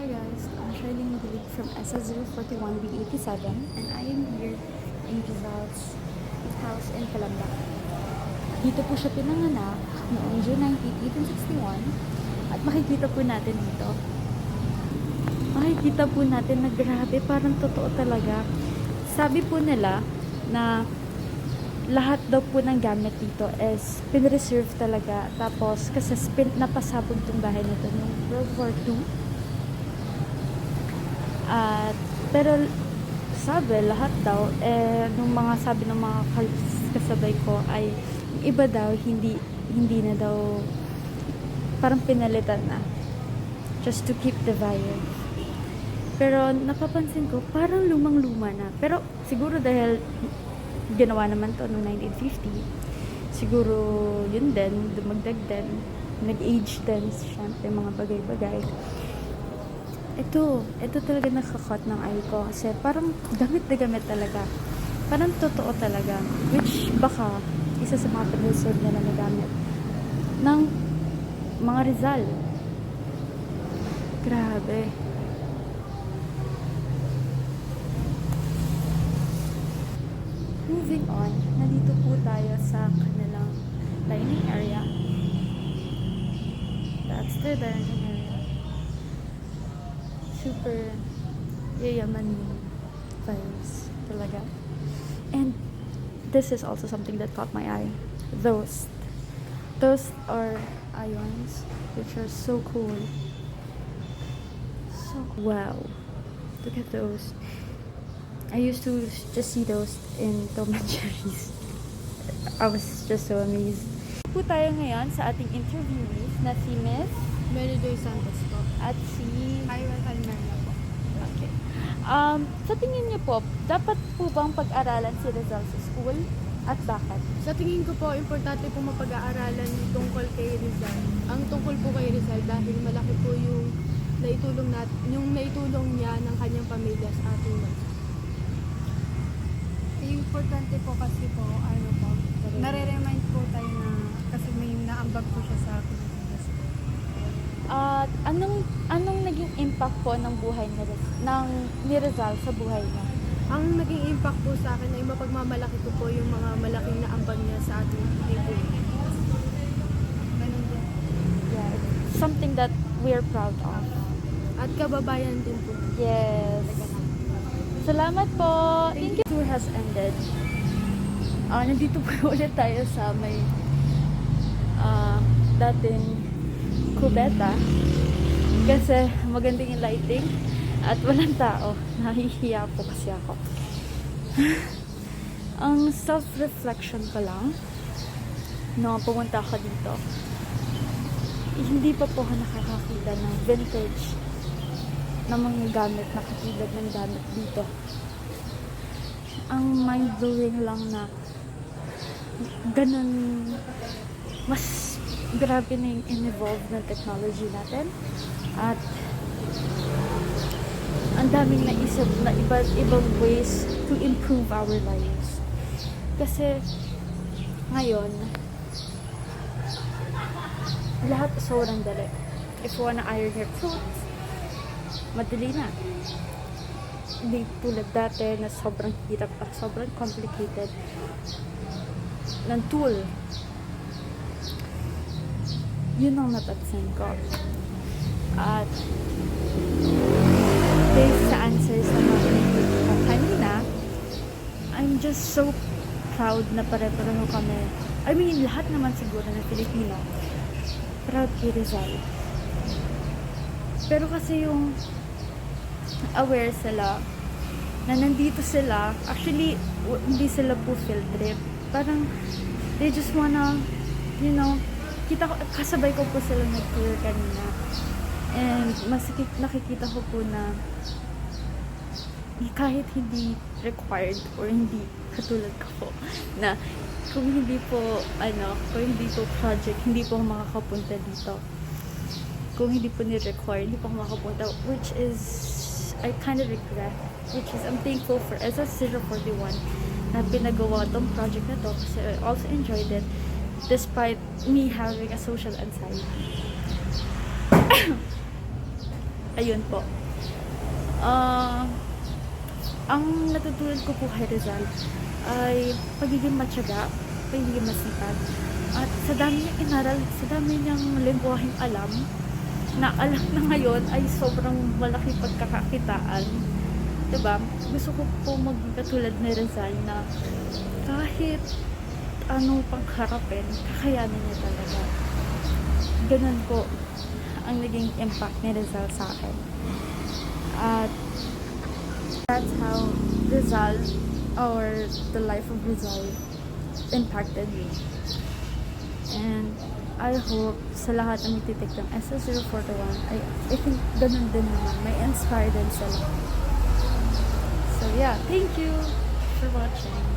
Hi guys, I'm Charlene Gulig from SS041B87 and I am here in Rizal's house in Calamba. Dito po siya pinanganak noong June 19, 1861 at makikita po natin dito. Makikita po natin na grabe, parang totoo talaga. Sabi po nila na lahat daw po ng gamit dito is pinreserve talaga. Tapos kasi napasabog tong bahay na ito noong World War II. At pero sabi lahat daw nung mga sabi ng mga kasabay ko ay iba daw hindi na daw, parang pinalitan na just to keep the vibe. Pero napapansin ko parang lumang-luma na. Pero siguro dahil ginawa naman to noong 1950, siguro yun din, dumagdag din, nag-age din syempre mga bagay-bagay. Ito talaga nakakot ng eye ko kasi parang gamit na gamit talaga. Parang totoo talaga. Which baka isa sa mga preserve nila na gamit ng mga Rizal. Grabe. Moving on, nandito po tayo sa kanilang dining area. That's their dining area. Super yayaman vibes talaga. And this is also something that caught my eye. Those are ions which are so cool. So wow. Look at those. I used to just see those in Tom and Jerry's. I was just so amazed. Po tayo ngayon sa ating interviewees na si Miss Meridoy Santos po. at si Hyra Calmerla po. Okay. Sa tingin niyo po, dapat po bang pag-aralan si Rizal sa school? At bakit? Sa tingin ko po, importante po mapag-aaralan tungkol kay Rizal. Ang tungkol po kay Rizal dahil malaki po yung naitulong niya ng kanyang pamilya sa ating bansa. Importante po kasi po, nare-remind po tayo na kasi may naambag po siya sa Pilipinas. At anong naging impact po ng buhay ni Rizal sa buhay niya? Ang naging impact po sa akin ay mapagmamalaki ko po yung mga malaking naambag niya sa ating lipunan. Ganun din. Yeah, something that we're proud of. At kababayan din po. Yes. Salamat po. Thank you. Tour has ended. Nandito po ulit tayo sa may dating kubeta. Kasi magandang yung lighting at walang tao. Nahihiya po kasi ako. Ang self-reflection ko lang no, pumunta ako dito. Hindi pa po ako nakakakita ng vintage na mga gamit na katulad ng gamit dito. Ang mind-blowing lang na ganun, mas grabe na yung in-evolve ng technology natin at ang daming naisip na ibang ways to improve our lives. Kasi ngayon lahat sobrang dali. If you wanna iron your clothes, madali na. Hindi tulad dati na sobrang hirap at sobrang complicated ng tool. Yun ang napansin ko. At based sa answers na mga kanina, I'm just so proud na pare-pareho kami. I mean, lahat naman siguro na Filipino proud kay Rizal. Pero kasi yung aware sila na nandito sila, actually hindi sila po field trip, parang they just wanna, kasabay ko po sila nag-tour kanina and nakikita ko po na kahit hindi required or hindi katulad ko po na kung hindi po project, hindi po ako makakapunta dito. Kung hindi po ni-require, hindi po ako makapunta, which is, I kind of regret, which is, I'm thankful for SS041 na pinagawa tong project na to kasi I also enjoyed it despite me having a social anxiety. Ayun po. Ang natutunan ko po kay Rizal ay pagiging matyaga, pagiging masipag. At sa dami niyang inaral, sa dami niyang lengguwaheng alam, na alam na ngayon ay sobrang malaki pagkakakitaan. Diba? Gusto ko po maging katulad ni Rizal na kahit ano pang harapin, kakayanin niya talaga. Ganun po ang naging impact ni Rizal sa akin. At that's how Rizal or the life of Rizal impacted me. And I hope sa lahat ng magtitik ng SS041 I think ganun din naman. May inspire din sila. So yeah, thank you for watching.